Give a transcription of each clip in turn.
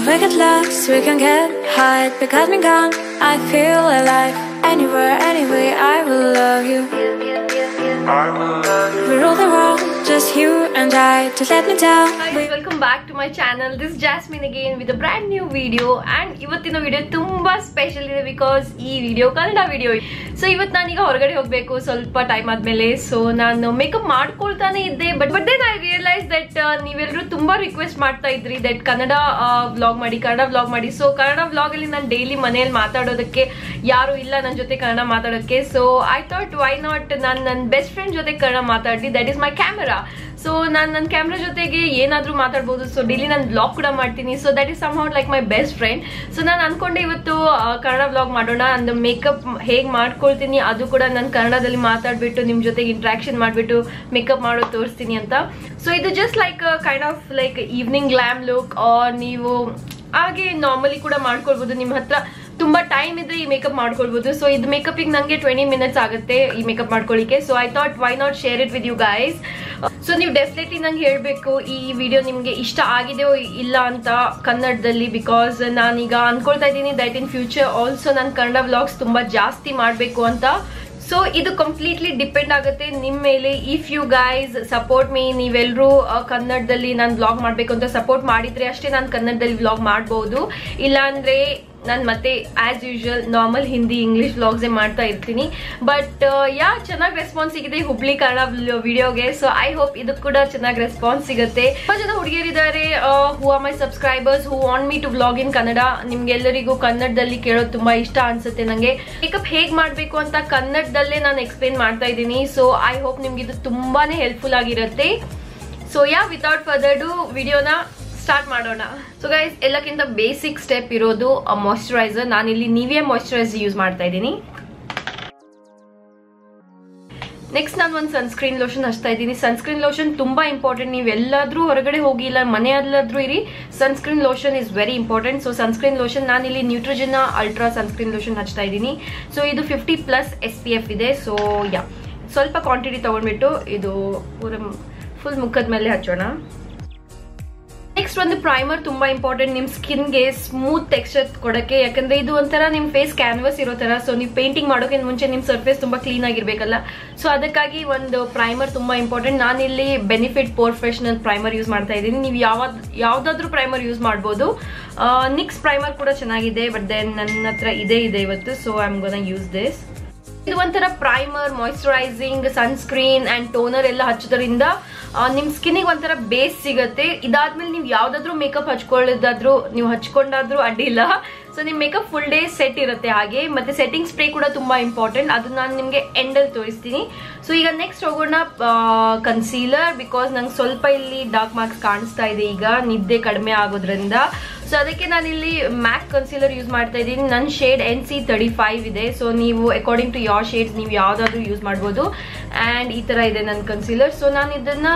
We get lost, we can get high. Because me gone, I feel alive. Anywhere, anyway, I will love you. We rule the world, just you and I. Just let me down. Guys, welcome back to my channel. This is Jasmine again with a brand new video. And ಇವತ್ತಿನ video ತುಂಬಾ special ಇದೆ because ಈ video Kannada video. So ಇವತ್ತು ನಾನೀಗ ಹೊರಗಡೆ ಹೋಗ್ಬೇಕು ಸ್ವಲ್ಪ time ಆದ್ಮೇಲೆ. ಸೊ ನಾನು ಮೇಕಪ್ ಮಾಡ್ಕೊಳ್ತಾನೆ ಇದ್ದೆ but then I realise that ನೀವೆಲ್ಲರೂ ತುಂಬಾ ರಿಕ್ವೆಸ್ಟ್ ಮಾಡ್ತಾ ಇದ್ರಿ ದಟ್ ಕನ್ನಡ ವ್ಲಾಗ್ ಮಾಡಿ. ಸೊ ಕನ್ನಡ ವ್ಲಾಗ್ ಅಲ್ಲಿ ನಾನು ಡೈಲಿ ಮನೆಯಲ್ಲಿ ಮಾತಾಡೋದಕ್ಕೆ ಯಾರು ಇಲ್ಲ ನನ್ನ ಜೊತೆ ಕನ್ನಡ ಮಾತಾಡೋಕ್ಕೆ. So I thought why not ನಾನು ನನ್ನ ಬೆಸ್ಟ್ ಫ್ರೆಂಡ್ ಜೊತೆ ಕನ್ನಡ ಮಾತಾಡ್ಲಿ. That is my camera. So ನಾನು ನನ್ನ ಕ್ಯಾಮ್ರಾ ಜೊತೆಗೆ ಏನಾದ್ರೂ ಮಾತಾಡ್ಬೋದು. ಸೊ ಡೈಲಿ ನಾನು ವ್ಲಾಗ್ ಕೂಡ ಮಾಡ್ತೀನಿ. So that is somehow like my best friend. So ನಾನು ಅನ್ಕೊಂಡೆ ಇವತ್ತು ಕನ್ನಡ ವ್ಲಾಗ್ ಮಾಡೋಣ. ಅಂದ್ ಮೇಕಪ್ ಹೇಗೆ ಮಾಡ್ಕೊಳ್ತೀನಿ ಅದು ಕೂಡ ನಾನು ಕನ್ನಡದಲ್ಲಿ ಮಾತಾಡ್ಬಿಟ್ಟು ನಿಮ್ ಜೊತೆಗೆ ಇಂಟ್ರಾಕ್ಷನ್ ಮಾಡ್ಬಿಟ್ಟು ಮೇಕಪ್ ಮಾಡೋದು ತೋರಿಸ್ತೀನಿ ಅಂತ. ಸೊ ಇದು just like kind of like evening glam look. ನೀವು ಹಾಗೆ ನಾರ್ಮಲಿ ಕೂಡ ಮಾಡ್ಕೊಳ್ಬೋದು. ನಿಮ್ಮ ಹತ್ರ ತುಂಬಾ ಟೈಮ್ ಇದ್ರೆ ಈ ಮೇಕಪ್ ಮಾಡ್ಕೊಳ್ಬಹುದು. ಸೊ ಇದು ಮೇಕಪ್ ಗೆ ನಂಗೆ 20 ಮಿನಿಟ್ಸ್ ಆಗುತ್ತೆ ಈ ಮೇಕಪ್ ಮಾಡ್ಕೊಳ್ಳಿಕ್ಕೆ. So I thought why not share it with you guys. So ನೀವು ಡೆಫಿನೆಟ್ಲಿ ನಂಗೆ ಹೇಳ್ಬೇಕು ಈ ವಿಡಿಯೋ ನಿಮ್ಗೆ ಇಷ್ಟ ಆಗಿದೆಯೋ ಇಲ್ಲ ಅಂತ ಕನ್ನಡದಲ್ಲಿ. ಬಿಕಾಸ್ ನಾನೀಗ ಅನ್ಕೊಳ್ತಾ ಇದ್ದೀನಿ ದಟ್ ಇನ್ ಫ್ಯೂಚರ್ ಆಲ್ಸೋ ನಾನು ಕನ್ನಡ ವ್ಲಾಗ್ಸ್ ತುಂಬಾ ಜಾಸ್ತಿ ಮಾಡ್ಬೇಕು ಅಂತ. ಸೊ ಇದು ಕಂಪ್ಲೀಟ್ಲಿ ಡಿಪೆಂಡ್ ಆಗುತ್ತೆ ನಿಮ್ ಮೇಲೆ. If you guys support me, ನೀವೆಲ್ಲರೂ ಕನ್ನಡದಲ್ಲಿ ನಾನು ವ್ಲಾಗ್ ಮಾಡ್ಬೇಕು ಅಂತ ಸಪೋರ್ಟ್ ಮಾಡಿದ್ರೆ ಅಷ್ಟೇ ನಾನು ಕನ್ನಡದಲ್ಲಿ ವ್ಲಾಗ್ ಮಾಡಬಹುದು. ಇಲ್ಲ ಅಂದ್ರೆ ನಾನು ಮತ್ತೆ as usual normal Hindi English vlogs ಮಾಡ್ತಾ ಇರ್ತೀನಿ. ಬಟ್ ಚೆನ್ನಾಗಿ ರೆಸ್ಪಾನ್ಸ್ ಸಿಗಿದೆ ಹುಬ್ಳಿ ಕನ್ನಡ ವಿಡಿಯೋಗೆ. ಸೊ ಐ ಹೋಪ್ ಇದು ಕೂಡ ಚೆನ್ನಾಗಿ ರೆಸ್ಪಾನ್ಸ್ ಸಿಗುತ್ತೆ. ತುಂಬಾ ಜನ ಹುಡುಗಿಯರಿದ್ದಾರೆ who are my subscribers who want me to vlog in Kannada. ನಿಮ್ಗೆಲ್ಲರಿಗೂ ಕನ್ನಡದಲ್ಲಿ ಕೇಳೋದು ತುಂಬಾ ಇಷ್ಟ ಅನ್ಸುತ್ತೆ ನಂಗೆ. ಮೇಕಪ್ ಹೇಗ್ ಮಾಡ್ಬೇಕು ಅಂತ ಕನ್ನಡದಲ್ಲೇ ನಾನು ಎಕ್ಸ್ಪ್ಲೇನ್ ಮಾಡ್ತಾ ಇದ್ದೀನಿ. ಸೊ ಐ ಹೋಪ್ ನಿಮ್ಗೆ ಇದು ತುಂಬಾನೇ ಹೆಲ್ಪ್ಫುಲ್ ಆಗಿರುತ್ತೆ. ಸೊ ವಿತೌಟ್ ಫರ್ದರ್ ಡು ವಿಡಿಯೋನ ಸ್ಟಾರ್ಟ್ ಮಾಡೋಣ. ಸೊ ಗೈಸ್ ಎಲ್ಲಕ್ಕಿಂತ ಬೇಸಿಕ್ ಸ್ಟೆಪ್ ಇರೋದು ಮಾಯಿಶ್ಚರೈಸರ್. ನಾನಿಲ್ಲಿ ನಿವಿಯಾ ಮಾಯಿಶ್ಚರೈಸರ್ ಯೂಸ್ ಮಾಡ್ತಾ ಇದ್ದೀನಿ. ನೆಕ್ಸ್ಟ್ ನಾನು ಒಂದು ಸನ್ಸ್ಕ್ರೀನ್ ಲೋಷನ್ ಹಚ್ತಾ ಇದ್ದೀನಿ. ಸನ್ಸ್ಕ್ರೀನ್ ಲೋಷನ್ ತುಂಬಾ ಇಂಪಾರ್ಟೆಂಟ್. ನೀವು ಎಲ್ಲಾದ್ರೂ ಹೊರಗಡೆ ಹೋಗಿ ಇಲ್ಲ ಮನೆಯಲ್ಲಾದ್ರೂ ಇರಿ, sunscreen lotion is very important. So sunscreen lotion ನಾನಿಲ್ಲಿ ನ್ಯೂಟ್ರಿಜಿನಾ ಅಲ್ಟ್ರಾ ಸನ್ಸ್ಕ್ರೀನ್ ಲೋಷನ್ ಹಚ್ತಾ ಇದ್ದೀನಿ. ಸೊ ಇದು 50+ SPF ಇದೆ. ಸೊ ಸ್ವಲ್ಪ ಕ್ವಾಂಟಿಟಿ ತಗೊಂಡ್ಬಿಟ್ಟು ಇದು ಫುಲ್ ಮುಖದ ಮೇಲೆ ಹಚ್ಚೋಣ. ನೆಕ್ಸ್ಟ್ ಒಂದು ಪ್ರೈಮರ್ ತುಂಬಾ ಇಂಪಾರ್ಟೆಂಟ್ ನಿಮ್ ಸ್ಕಿನ್ಗೆ ಸ್ಮೂತ್ ಟೆಕ್ಸ್ಚರ್ ಕೊಡಕ್ಕೆ. ಯಾಕಂದ್ರೆ ಇದು ಒಂಥರ ನಿಮ್ ಫೇಸ್ ಕ್ಯಾನ್ವಸ್ ಇರೋ ತರ. ಸೊ ನೀವು ಪೇಂಟಿಂಗ್ ಮಾಡೋಕೆ ಮುಂಚೆ ನಿಮ್ ಸರ್ಫೇಸ್ ತುಂಬಾ ಕ್ಲೀನ್ ಆಗಿರ್ಬೇಕಲ್ಲ. ಸೊ ಅದಕ್ಕಾಗಿ ಒಂದು ಪ್ರೈಮರ್ ತುಂಬಾ ಇಂಪಾರ್ಟೆಂಟ್. ನಾನಿಲ್ಲಿ ಬೆನಿಫಿಟ್ ಪ್ರೊಫೆಷನಲ್ ಪ್ರೈಮರ್ ಯೂಸ್ ಮಾಡ್ತಾ ಇದ್ದೀನಿ. ನೀವು ಯಾವ್ದಾದ್ರೂ ಪ್ರೈಮರ್ ಯೂಸ್ ಮಾಡ್ಬೋದು. ನಿಕ್ಸ್ ಪ್ರೈಮರ್ ಕೂಡ ಚೆನ್ನಾಗಿದೆ ಬಟ್ ದೆನ್ ನನ್ನ ಹತ್ರ ಇದೆ ಇವತ್ತು. So I am gonna use this. ಇದು ಒಂಥರ primer, moisturising, sunscreen and toner ಎಲ್ಲ ಹಚ್ಚೋದ್ರಿಂದ ನಿಮ್ ಸ್ಕಿನ್ಗೆ ಒಂಥರ ಬೇಸ್ ಸಿಗುತ್ತೆ. ಇದಾದ್ಮೇಲೆ ನೀವು ಯಾವ್ದಾದ್ರು ಮೇಕಪ್ ಹಚ್ಕೊಳ್ಳೋದಾದ್ರೂ ನೀವು ಹಚ್ಕೊಂಡಾದ್ರೂ ಅಡ್ಡಿಲ್ಲ. ಸೊ ನಿಮ್ ಮೇಕಪ್ ಫುಲ್ ಡೇ ಸೆಟ್ ಇರುತ್ತೆ. ಹಾಗೆ ಮತ್ತೆ ಸೆಟ್ಟಿಂಗ್ ಸ್ಪ್ರೇ ಕೂಡ ತುಂಬಾ ಇಂಪಾರ್ಟೆಂಟ್. ಅದು ನಾನು ನಿಮ್ಗೆ ಎಂಡ್ ಅಲ್ಲಿ ತೋರಿಸ್ತೀನಿ. ಸೊ ಈಗ ನೆಕ್ಸ್ಟ್ ಹೋಗೋಣ ಕನ್ಸೀಲರ್. ಬಿಕಾಸ್ ನಂಗೆ ಸ್ವಲ್ಪ ಇಲ್ಲಿ ಡಾರ್ಕ್ ಮಾರ್ಕ್ಸ್ ಕಾಣಿಸ್ತಾ ಇದೆ ಈಗ ನಿದ್ದೆ ಕಡಿಮೆ ಆಗೋದ್ರಿಂದ. ಸೊ ಅದಕ್ಕೆ ನಾನಿಲ್ಲಿ ಮ್ಯಾಕ್ ಕನ್ಸೀಲರ್ ಯೂಸ್ ಮಾಡ್ತಾ ಇದ್ದೀನಿ. ನನ್ನ ಶೇಡ್ NC35 ಇದೆ. ಸೊ ನೀವು ಅಕಾರ್ಡಿಂಗ್ ಟು ಯೋರ್ ಶೇಡ್ಸ್ ನೀವು ಯಾವ್ದಾದ್ರು ಯೂಸ್ ಮಾಡ್ಬೋದು. ಅಂಡ್ ಈ ತರ ಇದೆ ನನ್ನ ಕನ್ಸೀಲರ್. ಸೊ ನಾನು ಇದನ್ನ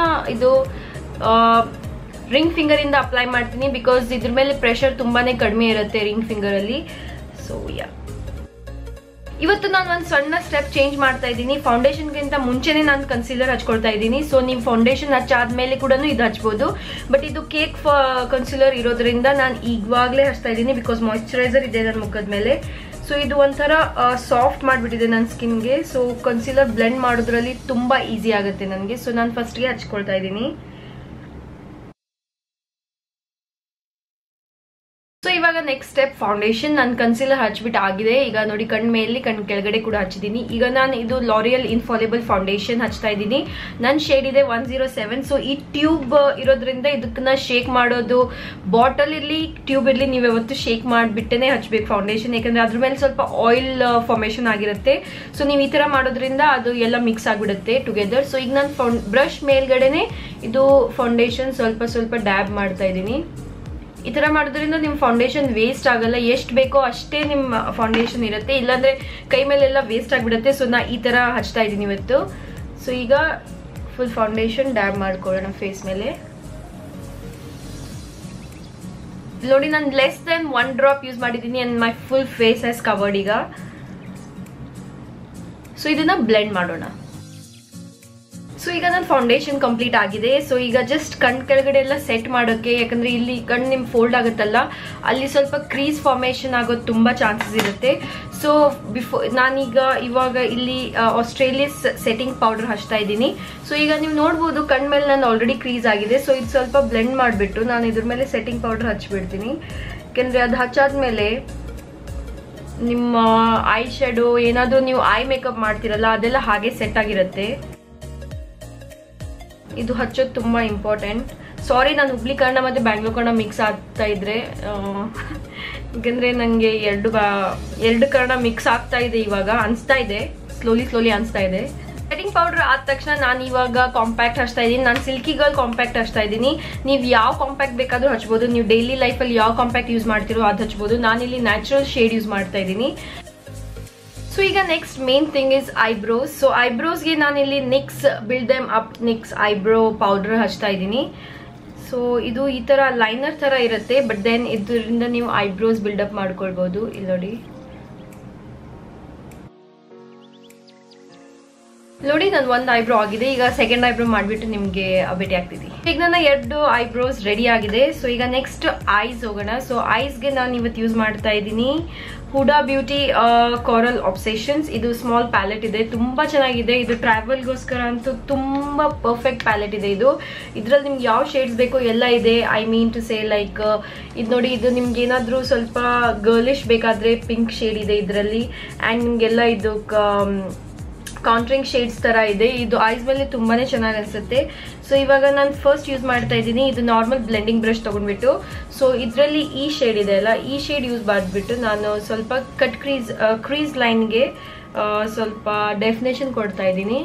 ರಿಂಗ್ ಫಿಂಗರ್ ಇಂದ ಅಪ್ಲೈ ಮಾಡ್ತೀನಿ. ಬಿಕಾಸ್ ಇದ್ರ ಮೇಲೆ ಪ್ರೆಷರ್ ತುಂಬಾನೇ ಕಡಿಮೆ ಇರುತ್ತೆ ರಿಂಗ್ ಫಿಂಗರ್ ಅಲ್ಲಿ. ಸೊ ಇವತ್ತು ನಾನು ಒಂದು ಸಣ್ಣ ಸ್ಟೆಪ್ ಚೇಂಜ್ ಮಾಡ್ತಾ ಇದ್ದೀನಿ. ಫೌಂಡೇಶನ್ಗಿಂತ ಮುಂಚೆನೆ ನಾನು ಕನ್ಸೀಲರ್ ಹಚ್ಕೊಳ್ತಾ ಇದ್ದೀನಿ. ಸೊ ನೀವು ಫೌಂಡೇಶನ್ ಹಚ್ಚಾದ್ಮೇಲೆ ಕೂಡ ಇದು ಹಚ್ಬೋದು. ಬಟ್ ಇದು ಕೇಕ್ ಕನ್ಸೀಲರ್ ಇರೋದ್ರಿಂದ ನಾನು ಈಗವಾಗಲೇ ಹಚ್ತಾ ಇದ್ದೀನಿ. ಬಿಕಾಸ್ ಮಾಯಿಶ್ಚರೈಸರ್ ಇದೆ ನನ್ನ ಮುಖದ ಮೇಲೆ. ಸೊ ಇದು ಒಂಥರ ಸಾಫ್ಟ್ ಮಾಡಿಬಿಟ್ಟಿದೆ ನನ್ನ ಸ್ಕಿನ್ಗೆ. ಸೊ ಕನ್ಸೀಲರ್ ಬ್ಲೆಂಡ್ ಮಾಡೋದ್ರಲ್ಲಿ ತುಂಬಾ ಈಸಿ ಆಗುತ್ತೆ ನನಗೆ. ಸೊ ನಾನು ಫಸ್ಟ್ಗೆ ಹಚ್ಕೊಳ್ತಾ ಇದ್ದೀನಿ. ಸೊ ಇವಾಗ ನೆಕ್ಸ್ಟ್ ಸ್ಟೆಪ್ ಫೌಂಡೇಶನ್. ನಾನು ಕನ್ಸೀಲರ್ ಹಚ್ಬಿಟ್ಟು ಆಗಿದೆ. ಈಗ ನೋಡಿ ಕಣ್ ಮೇಲೆ ಕಣ್ ಕೆಳಗಡೆ ಕೂಡ ಹಚ್ಚಿದ್ದೀನಿ. ಈಗ ನಾನು ಇದು ಲಾರಿಯಲ್ ಇನ್ಫಾಲಿಬಲ್ ಫೌಂಡೇಶನ್ ಹಚ್ತಾ ಇದ್ದೀನಿ. ನನ್ನ ಶೇಡ್ ಇದೆ 107. ಸೊ ಈ ಟ್ಯೂಬ್ ಇರೋದ್ರಿಂದ ಇದನ್ನ ಶೇಕ್ ಮಾಡೋದು, ಬಾಟಲ್ ಇರ್ಲಿ ಟ್ಯೂಬ್ ಇರ್ಲಿ, ನೀವು ಯಾವತ್ತು ಶೇಕ್ ಮಾಡಿಬಿಟ್ಟೇನೆ ಹಚ್ಬೇಕು ಫೌಂಡೇಶನ್. ಯಾಕಂದ್ರೆ ಅದ್ರ ಮೇಲೆ ಸ್ವಲ್ಪ ಆಯಿಲ್ ಫಾರ್ಮೇಶನ್ ಆಗಿರುತ್ತೆ. ಸೊ ನೀವು ಈ ತರ ಮಾಡೋದ್ರಿಂದ ಅದು ಎಲ್ಲ ಮಿಕ್ಸ್ ಆಗಿಬಿಡುತ್ತೆ ಟುಗೆದರ್. ಸೊ ಈಗ ನಾನು ಬ್ರಷ್ ಮೇಲ್ಗಡೆನೆ ಇದು ಫೌಂಡೇಶನ್ ಸ್ವಲ್ಪ ಡ್ಯಾಬ್ ಮಾಡ್ತಾ ಇದ್ದೀನಿ. ಈ ತರ ಮಾಡೋದ್ರಿಂದ ನಿಮ್ ಫೌಂಡೇಶನ್ ವೇಸ್ಟ್ ಆಗಲ್ಲ. ಎಷ್ಟು ಬೇಕೋ ಅಷ್ಟೇ ನಿಮ್ ಫೌಂಡೇಶನ್ ಇರುತ್ತೆ. ಇಲ್ಲಾಂದ್ರೆ ಕೈ ಮೇಲೆಲ್ಲ ವೇಸ್ಟ್ ಆಗಿಬಿಡುತ್ತೆ. ಸೊ ನಾ ಈ ತರ ಹಚ್ತಾ ಇದ್ದೀನಿ ಇವತ್ತು. ಸೊ ಈಗ ಫುಲ್ ಫೌಂಡೇಶನ್ ಡ್ಯಾಬ್ ಮಾಡ್ಕೊಳ್ಳೋಣ ಫೇಸ್ ಮೇಲೆ. ನೋಡಿ ನಾನು ಲೆಸ್ ದೆನ್ 1 ಡ್ರಾಪ್ ಯೂಸ್ ಮಾಡಿದ್ದೀನಿ and my full face has covered ಈಗ. ಸೊ ಇದನ್ನ ಬ್ಲೆಂಡ್ ಮಾಡೋಣ. ಸೊ ಈಗ ನನ್ನ ಫೌಂಡೇಶನ್ ಕಂಪ್ಲೀಟ್ ಆಗಿದೆ. ಸೊ ಈಗ ಜಸ್ಟ್ ಕಣ್ ಕೆಳಗಡೆ ಎಲ್ಲ ಸೆಟ್ ಮಾಡೋಕ್ಕೆ, ಯಾಕಂದರೆ ಇಲ್ಲಿ ಕಣ್ಣು ನಿಮ್ಮ ಫೋಲ್ಡ್ ಆಗುತ್ತಲ್ಲ, ಅಲ್ಲಿ ಸ್ವಲ್ಪ ಕ್ರೀಸ್ ಫಾರ್ಮೇಷನ್ ಆಗೋದು ತುಂಬ ಚಾನ್ಸಸ್ ಇರುತ್ತೆ. ಸೊ ಇವಾಗ ಇಲ್ಲಿ ಆಸ್ಟ್ರೇಲಿಯಸ್ ಸೆಟ್ಟಿಂಗ್ ಪೌಡರ್ ಹಚ್ತಾ ಇದ್ದೀನಿ. ಸೊ ಈಗ ನೀವು ನೋಡ್ಬೋದು ಕಣ್ ಮೇಲೆ ನಾನು ಆಲ್ರೆಡಿ ಕ್ರೀಸ್ ಆಗಿದೆ. ಸೊ ಇದು ಸ್ವಲ್ಪ ಬ್ಲೆಂಡ್ ಮಾಡಿಬಿಟ್ಟು ನಾನು ಇದ್ರ ಮೇಲೆ ಸೆಟ್ಟಿಂಗ್ ಪೌಡರ್ ಹಚ್ಬಿಡ್ತೀನಿ. ಯಾಕೆಂದರೆ ಅದು ಹಚ್ಚಾದ್ಮೇಲೆ ನಿಮ್ಮ ಐ ಶ್ಯಾಡೋ ಏನಾದರೂ ನೀವು ಐ ಮೇಕಪ್ ಮಾಡ್ತಿರಲ್ಲ ಅದೆಲ್ಲ ಹಾಗೆ ಸೆಟ್ ಆಗಿರುತ್ತೆ. ಇದು ಹಚ್ಚೋದು ತುಂಬ ಇಂಪಾರ್ಟೆಂಟ್. ಸಾರಿ, ನಾನು ಹುಬ್ಳಿ ಕನ್ನಡ ಮತ್ತು ಬ್ಯಾಂಗ್ಳೂರ್ ಕನ್ನಡ ಮಿಕ್ಸ್ ಆಗ್ತಾ ಇದ್ರೆ, ಯಾಕೆಂದರೆ ನನಗೆ ಎರಡು ಕನ್ನಡ ಮಿಕ್ಸ್ ಆಗ್ತಾ ಇದೆ ಇವಾಗ, ಅನಿಸ್ತಾ ಇದೆ, ಸ್ಲೋಲಿ ಅನಿಸ್ತಾ ಇದೆ. ಸೆಟ್ಟಿಂಗ್ ಪೌಡರ್ ಆದ ತಕ್ಷಣ ನಾನು ಇವಾಗ ಕಾಂಪ್ಯಾಕ್ಟ್ ಹಚ್ತಾ ಇದ್ದೀನಿ. ನಾನು ಸಿಲ್ಕಿ ಗರ್ಲ್ ಕಾಂಪ್ಯಾಕ್ಟ್ ಹಚ್ತಾ ಇದ್ದೀನಿ. ನೀವು ಯಾವ ಕಾಂಪ್ಯಾಕ್ಟ್ ಬೇಕಾದರೂ ಹಚ್ಬೋದು. ನೀವು ಡೈಲಿ ಲೈಫಲ್ಲಿ ಯಾವ ಕಾಂಪ್ಯಾಕ್ಟ್ ಯೂಸ್ ಮಾಡ್ತಿರೋ ಅದು ಹಚ್ಬೋದು. ನಾನಿಲ್ಲಿ ನ್ಯಾಚುರಲ್ ಶೇಡ್ ಯೂಸ್ ಮಾಡ್ತಾ ಇದ್ದೀನಿ. ಸೊ ಈಗ next main thing is eyebrows. So ಐಬ್ರೋಸ್ಗೆ ನಾನಿಲ್ಲಿ NYX build them up NYX eyebrow powder ಹಚ್ತಾ ಇದ್ದೀನಿ. ಸೊ ಇದು ಈ ಥರ ಲೈನರ್ ಥರ ಇರುತ್ತೆ, ಬಟ್ ದೆನ್ ಇದರಿಂದ ನೀವು ಐಬ್ರೋಸ್ ಬಿಲ್ಡಪ್ ಮಾಡ್ಕೊಳ್ಬೋದು. ಇಲ್ಲಿ ನೋಡಿ ನನ್ನ ಒಂದು ಐಬ್ರೋ ಆಗಿದೆ. ಈಗ ಸೆಕೆಂಡ್ ಐಬ್ರೋ ಮಾಡಿಬಿಟ್ಟು ನಿಮಗೆ ಭೇಟಿ ಆಗ್ತಿದ್ದೀನಿ. ಈಗ ನನ್ನ 2 ಐಬ್ರೋಸ್ ರೆಡಿ ಆಗಿದೆ. ಸೊ ಈಗ ನೆಕ್ಸ್ಟ್ ಐಸ್ ಹೋಗೋಣ. ಸೊ ಐಸ್ಗೆ ನಾನು ಇವತ್ತು ಯೂಸ್ ಮಾಡ್ತಾ ಇದ್ದೀನಿ ಹುಡಾ ಬ್ಯೂಟಿ ಕೋರಲ್ ಆಬ್ಸೆಷನ್ಸ್. ಇದು ಸ್ಮಾಲ್ ಪ್ಯಾಲೆಟ್ ಇದೆ, ತುಂಬ ಚೆನ್ನಾಗಿದೆ. ಇದು ಟ್ರಾವೆಲ್ಗೋಸ್ಕರ ಅಂತೂ ತುಂಬ ಪರ್ಫೆಕ್ಟ್ ಪ್ಯಾಲೆಟ್ ಇದೆ. ಇದರಲ್ಲಿ ನಿಮ್ಗೆ ಯಾವ ಶೇಡ್ಸ್ ಬೇಕೋ ಎಲ್ಲ ಇದೆ. I mean to say like ಇದು ನೋಡಿ, ಇದು ನಿಮ್ಗೆ ಏನಾದರೂ ಸ್ವಲ್ಪ ಗರ್ಲಿಶ್ ಬೇಕಾದರೆ ಪಿಂಕ್ ಶೇಡ್ ಇದೆ ಇದರಲ್ಲಿ. ಆ್ಯಂಡ್ ನಿಮಗೆಲ್ಲ ಇದು ಕಾಂಟ್ರಿಂಗ್ ಶೇಡ್ಸ್ ಥರ ಇದೆ. ಇದು ಐಸ್ ಮೇಲೆ ತುಂಬಾ ಚೆನ್ನಾಗಿ ಅನಿಸುತ್ತೆ. ಸೊ ಇವಾಗ ನಾನು ಫಸ್ಟ್ ಯೂಸ್ ಮಾಡ್ತಾ ಇದ್ದೀನಿ ಇದು ನಾರ್ಮಲ್ ಬ್ಲೆಂಡಿಂಗ್ ಬ್ರಷ್ ತೊಗೊಂಡ್ಬಿಟ್ಟು. ಸೊ ಇದರಲ್ಲಿ ಈ ಶೇಡ್ ಇದೆ ಅಲ್ಲ, ಈ ಶೇಡ್ ಯೂಸ್ ಮಾಡಿಬಿಟ್ಟು ನಾನು ಸ್ವಲ್ಪ ಕಟ್ ಕ್ರೀಸ್ ಲೈನ್ಗೆ ಸ್ವಲ್ಪ ಡೆಫಿನೇಷನ್ ಕೊಡ್ತಾ ಇದ್ದೀನಿ.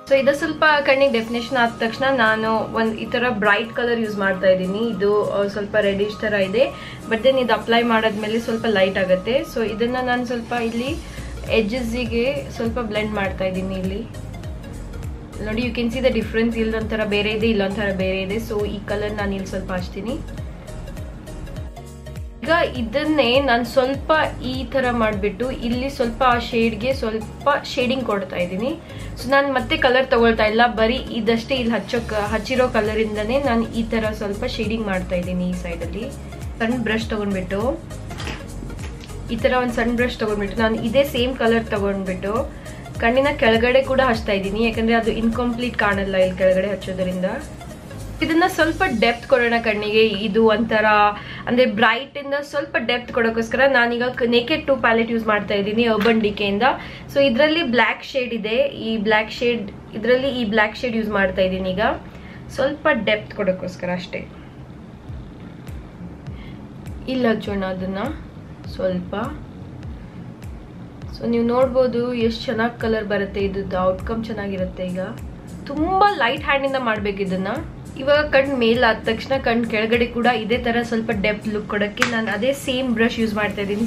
ಸೊ ಇದು ಸ್ವಲ್ಪ ಕಣ್ಣಿಗೆ ಡೆಫಿನೇಷನ್ ಆದ ತಕ್ಷಣ ನಾನು ಈ ಥರ ಬ್ರೈಟ್ ಕಲರ್ ಯೂಸ್ ಮಾಡ್ತಾ ಇದ್ದೀನಿ. ಇದು ಸ್ವಲ್ಪ ರೆಡಿಶ್ ಥರ ಇದೆ, ಬಟ್ ದೆನ್ ಇದು ಅಪ್ಲೈ ಮಾಡಾದ್ಮೇಲೆ ಸ್ವಲ್ಪ ಲೈಟ್ ಆಗುತ್ತೆ. ಸೊ ಇದನ್ನು ನಾನು ಸ್ವಲ್ಪ ಇಲ್ಲಿ ಎಡ್ಜಸ್ಸಿಗೆ ಸ್ವಲ್ಪ ಬ್ಲೆಂಡ್ ಮಾಡ್ತಾ ಇದ್ದೀನಿ. ಇಲ್ಲಿ ನೋಡಿ, you can see the difference. ಇಲ್ಲೊಂಥರ ಬೇರೆ ಇದೆ, ಇಲ್ಲೊಂಥರ ಬೇರೆ ಇದೆ. ಸೊ ಈ ಕಲರ್ ನಾನು ಇಲ್ಲಿ ಸ್ವಲ್ಪ ಹಚ್ತೀನಿ. ಈಗ ಇದನ್ನೇ ನಾನು ಸ್ವಲ್ಪ ಈ ಥರ ಮಾಡಿಬಿಟ್ಟು ಇಲ್ಲಿ ಸ್ವಲ್ಪ ಆ ಶೇಡ್ಗೆ ಸ್ವಲ್ಪ ಶೇಡಿಂಗ್ ಕೊಡ್ತಾ ಇದ್ದೀನಿ. ಸೊ ನಾನು ಮತ್ತೆ ಕಲರ್ ತಗೊಳ್ತಾ ಇಲ್ಲ, ಬರೀ ಇದಷ್ಟೇ ಇಲ್ಲಿ ಹಚ್ಚಿರೋ ಕಲರಿಂದನೇ ನಾನು ಈ ಥರ ಸ್ವಲ್ಪ ಶೇಡಿಂಗ್ ಮಾಡ್ತಾ ಇದ್ದೀನಿ. ಈ ಸೈಡಲ್ಲಿ ಸಣ್ಣ ಬ್ರಷ್ ತೊಗೊಂಡ್ಬಿಟ್ಟು, ಈ ಥರ ಒಂದು ಸಣ್ಣ ಬ್ರಷ್ ತೊಗೊಂಡ್ಬಿಟ್ಟು ನಾನು ಇದೇ ಸೇಮ್ ಕಲರ್ ತೊಗೊಂಡ್ಬಿಟ್ಟು ಕಣ್ಣಿನ ಕೆಳಗಡೆ ಕೂಡ ಹಚ್ತಾ ಇದ್ದೀನಿ. ಯಾಕಂದರೆ ಅದು ಇನ್ಕಂಪ್ಲೀಟ್ ಕಾಣಲ್ಲ ಇಲ್ಲಿ ಕೆಳಗಡೆ ಹಚ್ಚೋದ್ರಿಂದ. ಇದನ್ನ ಸ್ವಲ್ಪ ಡೆಪ್ತ್ ಕೊಡೋಣ ಕಣ್ಣಿಗೆ. ಇದು ಒಂಥರ ಅಂದರೆ ಬ್ರೈಟಿಂದ ಸ್ವಲ್ಪ ಡೆಪ್ತ್ ಕೊಡೋಕ್ಕೋಸ್ಕರ ನಾನೀಗ ನೇಕೆಡ್ 2 ಪ್ಯಾಲೆಟ್ ಯೂಸ್ ಮಾಡ್ತಾ ಇದ್ದೀನಿ ಅರ್ಬನ್ ಡಿಕೆಯಿಂದ. ಸೊ ಇದರಲ್ಲಿ ಬ್ಲ್ಯಾಕ್ ಶೇಡ್ ಇದೆ. ಇದರಲ್ಲಿ ಈ ಬ್ಲ್ಯಾಕ್ ಶೇಡ್ ಯೂಸ್ ಮಾಡ್ತಾ ಇದ್ದೀನಿ ಈಗ ಸ್ವಲ್ಪ ಡೆಪ್ತ್ ಕೊಡೋಕ್ಕೋಸ್ಕರ ಅಷ್ಟೇ. ಇಲ್ಲಿ ಹಚ್ಚೋಣ ಅದನ್ನು ಸ್ವಲ್ಪ. ಸೊ ನೀವು ನೋಡ್ಬೋದು ಎಷ್ಟು ಚೆನ್ನಾಗಿ ಕಲರ್ ಬರುತ್ತೆ. ಇದ್ದು ಔಟ್ಕಮ್ ಚೆನ್ನಾಗಿರುತ್ತೆ. ಈಗ ತುಂಬ ಲೈಟ್ ಹ್ಯಾಂಡಿಂದ ಮಾಡಬೇಕು ಇದನ್ನು. ಇವಾಗ ಕಣ್ಣು ಮೇಲೆ ಆದ ತಕ್ಷಣ ಕಣ್ಣು ಕೆಳಗಡೆ ಕೂಡ ಇದೇ ಥರ ಸ್ವಲ್ಪ ಡೆಪ್ತ್ ಲುಕ್ ಕೊಡೋಕ್ಕೆ ನಾನು ಅದೇ ಸೇಮ್ ಬ್ರಷ್ ಯೂಸ್ ಮಾಡ್ತಾ ಇದ್ದೀನಿ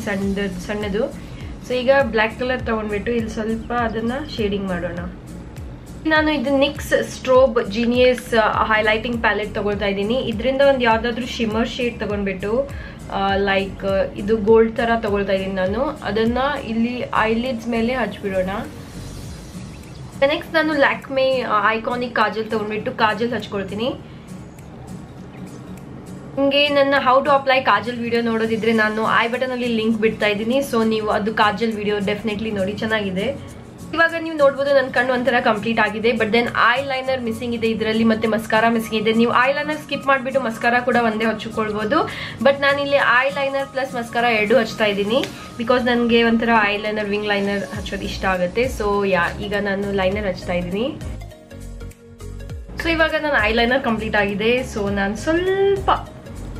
ಸಣ್ಣದು. ಸೊ ಈಗ ಬ್ಲ್ಯಾಕ್ ಕಲರ್ ತೊಗೊಂಡ್ಬಿಟ್ಟು ಇಲ್ಲಿ ಸ್ವಲ್ಪ ಅದನ್ನು ಶೇಡಿಂಗ್ ಮಾಡೋಣ. ನಾನು ಇದು ನಿಕ್ಸ್ ಸ್ಟ್ರೋಬ್ ಜೀನಿಯಸ್ ಹೈಲೈಟಿಂಗ್ ಪ್ಯಾಲೆಟ್ ತೊಗೊಳ್ತಾ ಇದ್ದೀನಿ. ಇದರಿಂದ ಒಂದು ಯಾವುದಾದ್ರೂ ಶಿಮ್ಮರ್ ಶೇಡ್ ತೊಗೊಂಡ್ಬಿಟ್ಟು ಲೈಕ್ ಇದು ಗೋಲ್ಡ್ ಥರ ತೊಗೊಳ್ತಾ ಇದ್ದೀನಿ ನಾನು. ಅದನ್ನು ಇಲ್ಲಿ ಐಲಿಡ್ಸ್ ಮೇಲೆ ಹಚ್ಬಿಡೋಣ. ನೆಕ್ಸ್ಟ್ ನಾನು ಲ್ಯಾಕ್ಮೆ ಐಕಾನಿಕ್ ಕಾಜಲ್ ತೊಗೊಂಡ್ಬಿಟ್ಟು ಕಾಜಲ್ ಹಚ್ಕೊಳ್ತೀನಿ. ನಿಮಗೆ ನನ್ನ how to apply kajal video ನೋಡೋದಿದ್ರೆ ನಾನು ಐ ಬಟನಲ್ಲಿ ಲಿಂಕ್ ಬಿಡ್ತಾ ಇದ್ದೀನಿ. ಸೊ ನೀವು ಅದು ಕಾಜಲ್ ವಿಡಿಯೋ ಡೆಫಿನೆಟ್ಲಿ ನೋಡಿ, ಚೆನ್ನಾಗಿದೆ. ಇವಾಗ ನೀವು ನೋಡ್ಬೋದು ನನ್ನ ಕಣ್ಣು ಒಂಥರ ಕಂಪ್ಲೀಟ್ ಆಗಿದೆ. But then eyeliner missing ಇದೆ ಇದರಲ್ಲಿ, ಮತ್ತೆ ಮಸ್ಕಾರಾ ಮಿಸ್ಸಿಂಗ್ ಇದೆ. ನೀವು ಐ ಲೈನರ್ ಸ್ಕಿಪ್ ಮಾಡಿಬಿಟ್ಟು ಮಸ್ಕಾರಾ ಕೂಡ ಒಂದೇ ಹಚ್ಕೊಳ್ಬೋದು. ಬಟ್ ನಾನಿಲ್ಲಿ ಐ ಲೈನರ್ ಪ್ಲಸ್ ಮಸ್ಕಾರಾ 2 ಹಚ್ತಾ ಇದ್ದೀನಿ. ಬಿಕಾಸ್ ನನಗೆ ಒಂಥರ ಐ ಲೈನರ್ ವಿಂಗ್ ಲೈನರ್ ಹಚ್ಚೋದು ಇಷ್ಟ ಆಗುತ್ತೆ. ಸೊ ಈಗ ನಾನು ಲೈನರ್ ಹಚ್ತಾ ಇದ್ದೀನಿ. ಸೊ ಇವಾಗ ನನ್ನ ಐ ಲೈನರ್ ಕಂಪ್ಲೀಟ್ ಆಗಿದೆ. ಸೊ ನಾನು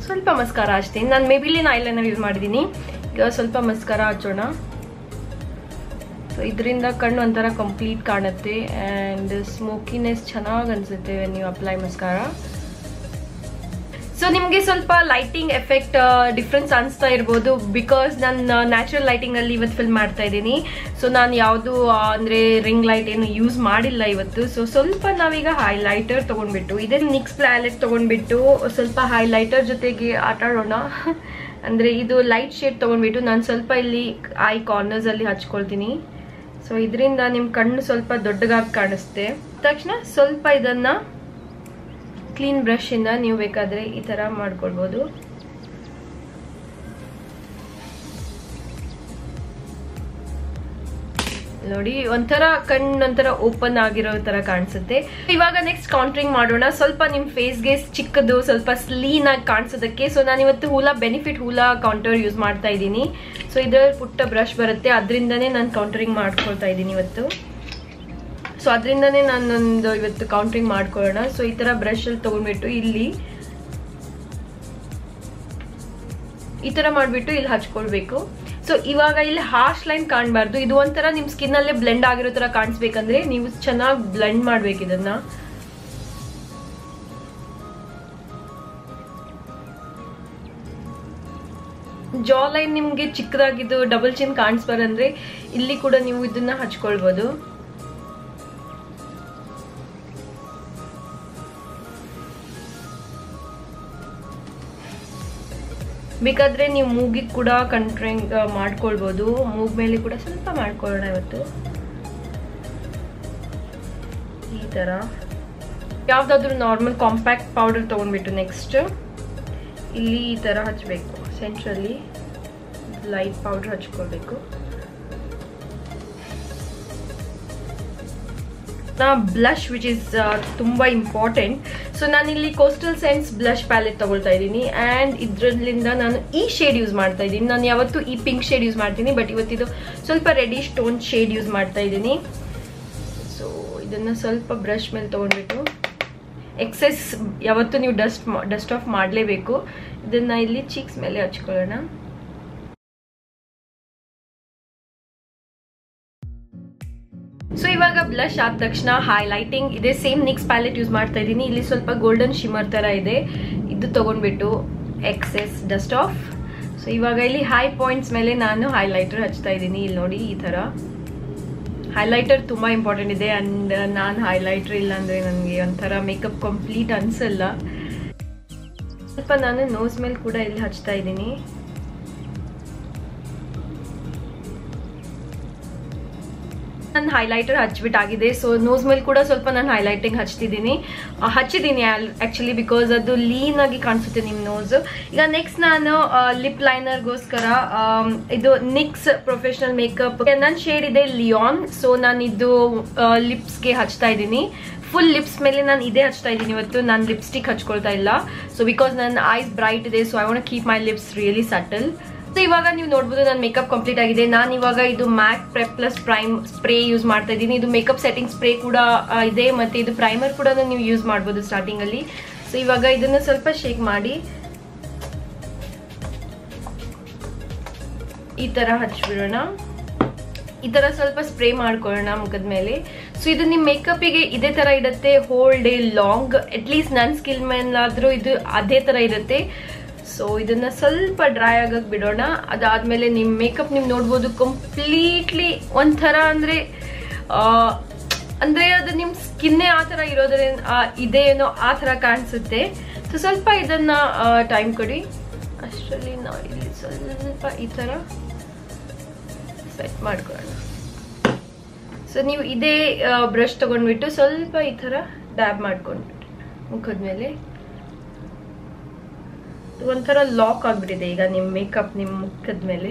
ಸ್ವಲ್ಪ ಮಸ್ಕಾರಾ ಹಚ್ತೀನಿ. ನಾನು ಮೇಬಿಲಿನ್ ಐ ಲೈನರ್ ಯೂಸ್ ಮಾಡಿದ್ದೀನಿ. ಈಗ ಸ್ವಲ್ಪ ಮಸ್ಕಾರಾ ಹಚ್ಚೋಣ. ಸೊ ಇದರಿಂದ ಕಣ್ಣು ಒಂಥರ ಕಂಪ್ಲೀಟ್ ಕಾಣುತ್ತೆ ಆ್ಯಂಡ್ ಸ್ಮೋಕಿನೆಸ್ ಚೆನ್ನಾಗಿ ಅನಿಸುತ್ತೆ ವೆನ್ ಯು ಅಪ್ಲೈ ಮಸ್ಕಾರಾ. ಸೊ ನಿಮಗೆ ಸ್ವಲ್ಪ ಲೈಟಿಂಗ್ ಎಫೆಕ್ಟ್ ಡಿಫ್ರೆನ್ಸ್ ಅನಿಸ್ತಾ ಇರ್ಬೋದು. ಬಿಕಾಸ್ ನಾನು ನ್ಯಾಚುರಲ್ ಲೈಟಿಂಗಲ್ಲಿ ಇವತ್ತು ಫಿಲ್ಮ್ ಮಾಡ್ತಾ ಇದ್ದೀನಿ. ಸೊ ನಾನು ಯಾವುದು ಅಂದರೆ ರಿಂಗ್ ಲೈಟ್ ಏನು ಯೂಸ್ ಮಾಡಿಲ್ಲ ಇವತ್ತು. ಸೊ ಸ್ವಲ್ಪ ನಾವೀಗ ಹೈಲೈಟರ್ ತೊಗೊಂಡ್ಬಿಟ್ಟು ಇದೇ ನಿಕ್ಸ್ ಪ್ಯಾಲೆಟ್ ತೊಗೊಂಡ್ಬಿಟ್ಟು ಸ್ವಲ್ಪ ಹೈಲೈಟರ್ ಜೊತೆಗೆ ಆಟ ಆಡೋಣ. ಅಂದರೆ ಇದು ಲೈಟ್ ಶೇಡ್ ತೊಗೊಂಡ್ಬಿಟ್ಟು ನಾನು ಸ್ವಲ್ಪ ಇಲ್ಲಿ ಐ ಕಾರ್ನರ್ಸಲ್ಲಿ ಹಚ್ಕೊಳ್ತೀನಿ. ಸೊ ಇದರಿಂದ ನಿಮ್ಮ ಕಣ್ಣು ಸ್ವಲ್ಪ ದೊಡ್ಡಗಾಗಿ ಕಾಣಿಸುತ್ತೆ. ತಕ್ಷಣ ಸ್ವಲ್ಪ ಇದನ್ನ ಕ್ಲೀನ್ ಬ್ರಷ್ ಇಂದ ನೀವು ಬೇಕಾದ್ರೆ ಈ ತರ ಮಾಡ್ಕೊಳ್ಬಹುದು. ನೋಡಿ ಒಂಥರ ಕಣ್ಣೊಂಥರ ಓಪನ್ ಆಗಿರೋ ತರ ಕಾಣಿಸುತ್ತೆ. ಇವಾಗ ನೆಕ್ಸ್ಟ್ ಕೌಂಟರಿಂಗ್ ಮಾಡೋಣ. ಸ್ವಲ್ಪ ನಿಮ್ ಫೇಸ್ಗೆ ಚಿಕ್ಕದು ಸ್ವಲ್ಪ ಸ್ಲೀನ್ ಆಗಿ ಕಾಣಿಸೋದಕ್ಕೆ. ಸೊ ನಾನು ಇವತ್ತು ಹೂಲಾ ಬೆನಿಫಿಟ್ ಹೂಲಾ ಕೌಂಟರ್ ಯೂಸ್ ಮಾಡ್ತಾ ಇದ್ದೀನಿ. ಸೊ ಇದ್ರಲ್ಲಿ ಪುಟ್ಟ ಬ್ರಷ್ ಬರುತ್ತೆ, ಅದರಿಂದನೇ ನಾನು ಕೌಂಟರಿಂಗ್ ಮಾಡ್ಕೊಳ್ತಾ ಇದ್ದೀನಿ ಇವತ್ತು. ಸೊ ಅದರಿಂದನೇ ನಾನೊಂದು ಇವತ್ತು ಕೌಂಟರಿಂಗ್ ಮಾಡ್ಕೊಳ್ಳೋಣ. ಸೊ ಈ ತರ ಬ್ರಷ್ ಅಲ್ಲಿ ತಗೊಂಡ್ಬಿಟ್ಟು ಇಲ್ಲಿ ಈ ತರ ಮಾಡ್ಬಿಟ್ಟು ಇಲ್ಲಿ ಹಚ್ಕೊಳ್ಬೇಕು. ಸೊ ಇವಾಗ ಇಲ್ಲಿ ಹಾರ್ಶ್ ಲೈನ್ ಕಾಣಬಾರ್ದು. ಇದು ಒಂಥರ ನಿಮ್ ಸ್ಕಿನ್ ಅಲ್ಲೇ ಬ್ಲೆಂಡ್ ಆಗಿರೋ ತರ ಕಾಣಿಸ್ಬೇಕಂದ್ರೆ ನೀವು ಚೆನ್ನಾಗಿ ಬ್ಲೆಂಡ್ ಮಾಡ್ಬೇಕು ಇದನ್ನ. ಜಾ ಲೈನ್ ನಿಮ್ಗೆ ಚಿಕ್ಕದಾಗಿದ್ದು ಡಬಲ್ ಚಿನ್ ಕಾಣಿಸ್ಬಾರಂದ್ರೆ ಇಲ್ಲಿ ಕೂಡ ನೀವು ಇದನ್ನ ಹಚ್ಕೊಳ್ಬಹುದು. ಬೇಕಾದ್ರೆ ನೀವು ಮೂಗಿಗೆ ಕೂಡ ಕಂಟ್ರಿಂಗ್ ಮಾಡ್ಕೊಳ್ಬಹುದು. ಮೂಗ್ ಮೇಲೆ ಕೂಡ ಸ್ವಲ್ಪ ಮಾಡ್ಕೊಳ್ಳೋಣ ಇವತ್ತು. ಈ ತರ ಯಾವ್ದಾದ್ರು ನಾರ್ಮಲ್ ಕಾಂಪ್ಯಾಕ್ಟ್ ಪೌಡರ್ ತಗೊಂಡ್ಬಿಟ್ಟು ನೆಕ್ಸ್ಟ್ ಇಲ್ಲಿ ಈ ತರ ಹಚ್ಬೇಕು. ಸೆಂಟ್ರಲ್ಲಿ ಲೈಟ್ ಪೌಡರ್ ಹಚ್ಕೊಳ್ಬೇಕು. ಬ್ಲಷ್ ವಿಚ್ ಇಸ್ ತುಂಬಾ ಇಂಪಾರ್ಟೆಂಟ್. ಸೊ ನಾನಿಲ್ಲಿ ಕೋಸ್ಟಲ್ ಸೆನ್ಸ್ ಬ್ಲಷ್ ಪ್ಯಾಲೆಟ್ ತಗೊಳ್ತಾ ಇದ್ದೀನಿ ಆ್ಯಂಡ್ ಇದರಿಂದ ನಾನು ಈ ಶೇಡ್ ಯೂಸ್ ಮಾಡ್ತಾ ಇದ್ದೀನಿ. ನಾನು ಯಾವತ್ತೂ ಈ ಪಿಂಕ್ ಶೇಡ್ ಯೂಸ್ ಮಾಡ್ತೀನಿ, ಬಟ್ ಇವತ್ತಿದು ಸ್ವಲ್ಪ ರೆಡಿಶ್ ಟೋನ್ ಶೇಡ್ ಯೂಸ್ ಮಾಡ್ತಾ ಇದ್ದೀನಿ. ಸೊ ಇದನ್ನ ಸ್ವಲ್ಪ ಬ್ರಷ್ ಮೇಲೆ ತಗೊಂಡ್ಬಿಟ್ಟು ಎಕ್ಸೆಸ್ ಯಾವತ್ತೂ ನೀವು ಡಸ್ಟ್ ಆಫ್ ಮಾಡಲೇಬೇಕು. ಇದನ್ನ ಇಲ್ಲಿ ಚೀಕ್ಸ್ ಮೇಲೆ ಹಚ್ಕೊಳ್ಳೋಣ. ಸೊ ಇವಾಗ ಬ್ಲಷ್ ಆದ ತಕ್ಷಣ ಹೈಲೈಟಿಂಗ್ ಇದೆ. ಸೇಮ್ ನಿಕ್ಸ್ ಪ್ಯಾಲೆಟ್ ಯೂಸ್ ಮಾಡ್ತಾ ಇದ್ದೀನಿ. ಇಲ್ಲಿ ಸ್ವಲ್ಪ ಗೋಲ್ಡನ್ ಶಿಮರ್ ತರ ಇದೆ, ಇದು ತಗೊಂಡ್ಬಿಟ್ಟು ಎಕ್ಸೆಸ್ ಡಸ್ಟ್ ಆಫ್. ಸೊ ಇವಾಗ ಇಲ್ಲಿ ಹೈ ಪಾಯಿಂಟ್ಸ್ ಮೇಲೆ ನಾನು ಹೈಲೈಟರ್ ಹಚ್ತಾ ಇದ್ದೀನಿ. ಇಲ್ಲಿ ನೋಡಿ ಈ ತರ ಹೈಲೈಟರ್ ತುಂಬಾ ಇಂಪಾರ್ಟೆಂಟ್ ಇದೆ. ಅಂಡ್ ನಾನು ಹೈಲೈಟರ್ ಇಲ್ಲ ಅಂದ್ರೆ ನನಗೆ ಒಂಥರ ಮೇಕಪ್ ಕಂಪ್ಲೀಟ್ ಅನ್ಸಲ್ಲ. ಸ್ವಲ್ಪ ನಾನು ನೋಸ್ ಮೇಲೆ ಕೂಡ ಇಲ್ಲಿ ಹಚ್ತಾ ಇದ್ದೀನಿ. ನಾನು ಹೈಲೈಟರ್ ಹಚ್ಬಿಟ್ಟಾಗಿದೆ. ಸೊ ನೋಸ್ ಮೇಲೆ ಕೂಡ ಸ್ವಲ್ಪ ನಾನು ಹೈಲೈಟಿಂಗ್ ಹಚ್ಚಿದ್ದೀನಿ ಆಕ್ಚುಲಿ ಬಿಕಾಸ್ ಅದು ಲೀನ್ ಆಗಿ ಕಾಣಿಸುತ್ತೆ ನಿಮ್ಮ ನೋಸ್. ಈಗ ನೆಕ್ಸ್ಟ್ ನಾನು ಲಿಪ್ ಲೈನರ್ಗೋಸ್ಕರ ಇದು ನಿಕ್ಸ್ ಪ್ರೊಫೆಷನಲ್ ಮೇಕಪ್ ನನ್ನ ಶೇಡ್ ಇದೆ ಲಿಯಾನ್. ಸೊ ನಾನು ಇದು ಲಿಪ್ಸ್ಗೆ ಹಚ್ತಾ ಇದ್ದೀನಿ. ಫುಲ್ ಲಿಪ್ಸ್ ಮೇಲೆ ನಾನು ಇದೇ ಹಚ್ತಾ ಇದ್ದೀನಿ ಇವತ್ತು. ನಾನು ಲಿಪ್ಸ್ಟಿಕ್ ಹಚ್ಕೊಳ್ತಾ ಇಲ್ಲ. ಸೊ ಬಿಕಾಸ್ ನನ್ನ ಐಸ್ ಬ್ರೈಟ್ ಇದೆ, so I want keep my lips really subtle. So ಇವಾಗ ನೀವು ನೋಡ್ಬೋದು ನನ್ನ ಮೇಕಪ್ ಕಂಪ್ಲೀಟ್ ಆಗಿದೆ. ನಾನು ಇವಾಗ ಇದು MAC prep plus prime spray use ಮಾಡ್ತಾ ಇದ್ದೀನಿ. ಇದು ಮೇಕಪ್ ಸೆಟ್ಟಿಂಗ್ ಸ್ಪ್ರೇ ಕೂಡ ಇದೆ, ಮತ್ತೆ ಇದು ಪ್ರೈಮರ್ ಕೂಡ ನೀವು ಯೂಸ್ ಮಾಡ್ಬೋದು ಸ್ಟಾರ್ಟಿಂಗ್ ಅಲ್ಲಿ. ಸೊ ಇವಾಗ ಇದನ್ನ ಸ್ವಲ್ಪ ಶೇಕ್ ಮಾಡಿ ಈ ತರ ಹಚ್ಬಿಡೋಣ. ಈ ತರ ಸ್ವಲ್ಪ ಸ್ಪ್ರೇ ಮಾಡ್ಕೊಳ್ಳೋಣ ಮುಖದ ಮೇಲೆ. ಸೊ ಇದು ನಿಮ್ಮ ಮೇಕಪ್ಗೆ ಇದೇ ತರ ಇರುತ್ತೆ ಹೋಲ್ ಡೇ ಲಾಂಗ್. ಅಟ್ಲೀಸ್ಟ್ ನನ್ನ ಸ್ಕಿನ್ ಮೇಲಾದ್ರೂ ಇದು ಅದೇ ತರ ಇರುತ್ತೆ. ಸೊ ಇದನ್ನ ಸ್ವಲ್ಪ ಡ್ರೈ ಆಗಕ್ಕೆ ಬಿಡೋಣ. ಅದಾದ್ಮೇಲೆ ನಿಮ್ಮ ಮೇಕಪ್ ನೀವು ನೋಡ್ಬೋದು ಕಂಪ್ಲೀಟ್ಲಿ ಒಂಥರ ಅಂದ್ರೆ ಅದು ನಿಮ್ಮ ಸ್ಕಿನ್ನೇ ಆ ಥರ ಇರೋದ್ರಿಂದ ಇದೇನೋ ಆ ಥರ ಕಾಣಿಸುತ್ತೆ. ಸೊ ಸ್ವಲ್ಪ ಇದನ್ನ ಟೈಮ್ ಕೊಡಿ. ಅಷ್ಟರಲ್ಲಿ ನಾವು ಇಲ್ಲಿ ಸ್ವಲ್ಪ ಈ ಥರ ಸೆಟ್ ಮಾಡ್ಕೊಳ್ಳೋಣ. ಸೊ ನೀವು ಇದೇ ಬ್ರಷ್ ತಗೊಂಡ್ಬಿಟ್ಟು ಸ್ವಲ್ಪ ಈ ಥರ ಡ್ಯಾಬ್ ಮಾಡ್ಕೊಂಡ್ಬಿಟ್ಟು ಮುಖದ ಮೇಲೆ ಒಂಥರ ಲಾಕ್ ಆಗ್ಬಿಟ್ಟಿದೆ ಈಗ ನಿಮ್ಮ ಮೇಕಪ್ ನಿಮ್ಮ ಮುಖದ ಮೇಲೆ.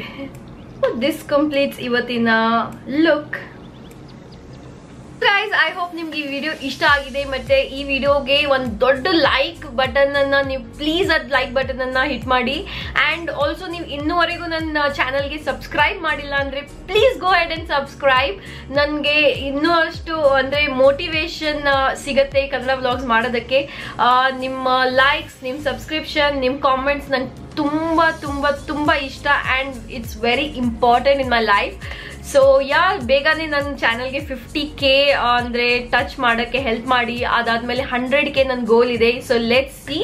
ದಿಸ್ ಕಂಪ್ಲೀಟ್ಸ್ ಇವತ್ತಿನ ಲುಕ್. ಗೈಸ್, ಐ ಹೋಪ್ ನಿಮ್ಗೆ ಈ ವಿಡಿಯೋ ಇಷ್ಟ ಆಗಿದೆ. ಮತ್ತೆ ಈ ವಿಡಿಯೋಗೆ ಒಂದು ದೊಡ್ಡ ಲೈಕ್ ಬಟನ್ ಅನ್ನ ನೀವು ಪ್ಲೀಸ್ ಅದ್ ಲೈಕ್ ಬಟನ್ ಅನ್ನ ಹಿಟ್ ಮಾಡಿ. ಅಂಡ್ ಆಲ್ಸೋ ನೀವು ಇನ್ನೂವರೆಗೂ ನನ್ನ ಚಾನಲ್ಗೆ ಸಬ್ಸ್ಕ್ರೈಬ್ ಮಾಡಿಲ್ಲ ಅಂದ್ರೆ please go head and subscribe. ನನಗೆ ಇನ್ನೂ ಅಷ್ಟು ಅಂದ್ರೆ ಮೋಟಿವೇಶನ್ ಸಿಗತ್ತೆ ಕನ್ನಡ ವ್ಲಾಗ್ಸ್ ಮಾಡೋದಕ್ಕೆ. ನಿಮ್ಮ ಲೈಕ್ಸ್, ನಿಮ್ಮ ಸಬ್ಸ್ಕ್ರಿಪ್ಷನ್, ನಿಮ್ಮ ಕಾಮೆಂಟ್ಸ್ ನಂಗೆ ತುಂಬಾ ತುಂಬಾ ತುಂಬಾ ಇಷ್ಟ and it's very important in my life. So ಬೇಗನೆ ನನ್ನ ಚಾನಲ್ಗೆ 50K ಅಂದ್ರೆ ಟಚ್ ಮಾಡೋಕ್ಕೆ ಹೆಲ್ಪ್ ಮಾಡಿ. ಅದಾದ್ಮೇಲೆ 100K ನನ್ನ ಗೋಲ್ ಇದೆ. So let's see.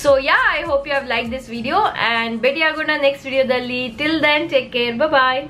So I hope you have like this video and ಭೇಟಿ ಆಗೋಣ ನೆಕ್ಸ್ಟ್ ವಿಡಿಯೋದಲ್ಲಿ. ಟಿಲ್ ದೆನ್ ಟೇಕ್ ಕೇರ್, ಬಾಯ್.